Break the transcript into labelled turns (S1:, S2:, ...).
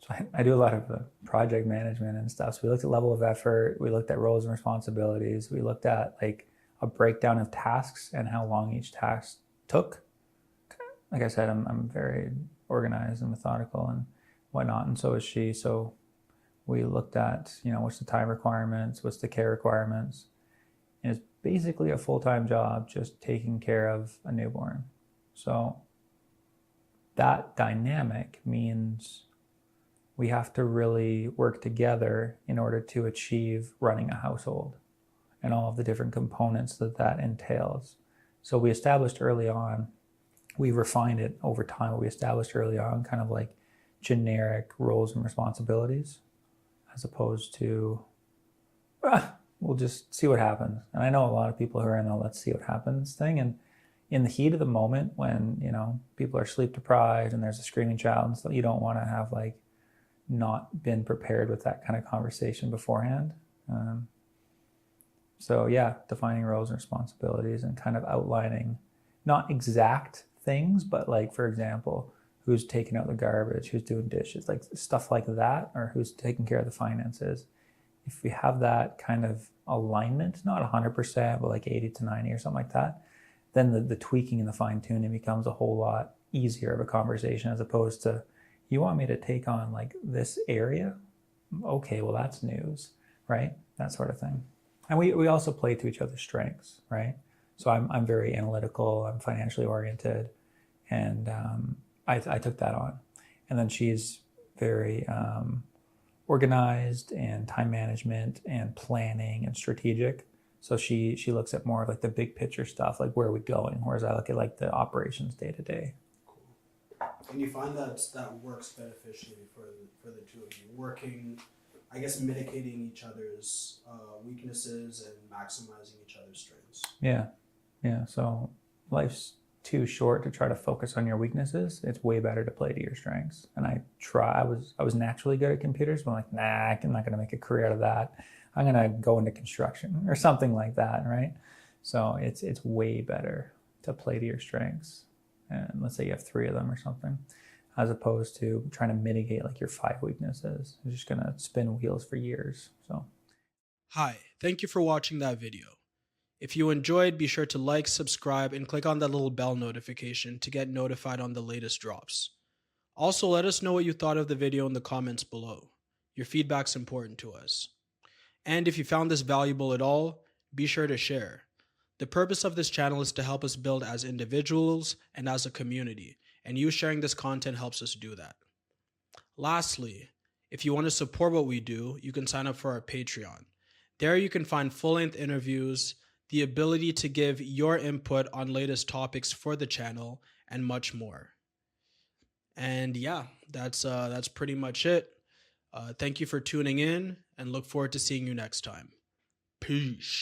S1: So I do a lot of project management and stuff. So we looked at level of effort, we looked at roles and responsibilities, we looked at like a breakdown of tasks and how long each task took. Like I said, I'm very organized and methodical and whatnot, and so is she. So we looked at, what's the time requirements, what's the care requirements, and it's basically a full-time job just taking care of a newborn. So that dynamic means we have to really work together in order to achieve running a household and all of the different components that entails. So we established early on, we refined it over time, but we established early on kind of like generic roles and responsibilities as opposed to, we'll just see what happens. And I know a lot of people who are in the let's see what happens thing. And in the heat of the moment when, people are sleep deprived and there's a screaming child and stuff, you don't want to have like not been prepared with that kind of conversation beforehand. So yeah, defining roles and responsibilities and kind of outlining not exact things, but like, for example, who's taking out the garbage, who's doing dishes, like stuff like that, or who's taking care of the finances. If we have that kind of alignment, not 100%, but like 80 to 90 or something like that, then the tweaking and the fine tuning becomes a whole lot easier of a conversation as opposed to, you want me to take on like this area? Okay, well that's news, right? That sort of thing. And we also play to each other's strengths, right? So I'm very analytical, I'm financially oriented, and I took that on. And then she's very organized and time management and planning and strategic. So she looks at more of like the big picture stuff, like where are we going? Whereas I look at like the operations day to day.
S2: Cool. And you find that works beneficially for the two of you, working, I guess, mitigating each other's weaknesses and maximizing each other's strengths.
S1: Yeah. So life's too short to try to focus on your weaknesses. It's way better to play to your strengths. And I was naturally good at computers, but I'm like, nah, I'm not gonna make a career out of that. I'm gonna go into construction or something like that, right? So it's way better to play to your strengths. And let's say you have 3 of them or something, as opposed to trying to mitigate like your 5 weaknesses. You're just gonna spin wheels for years. So
S3: Hi, thank you for watching that video. If you enjoyed, be sure to like, subscribe, and click on that little bell notification to get notified on the latest drops. Also, let us know what you thought of the video in the comments below. Your feedback's important to us. And if you found this valuable at all, be sure to share. The purpose of this channel is to help us build as individuals and as a community, and you sharing this content helps us do that. Lastly, if you want to support what we do, you can sign up for our Patreon. There you can find full-length interviews, the ability to give your input on latest topics for the channel, and much more. And yeah, that's pretty much it. Thank you for tuning in, and look forward to seeing you next time. Peace.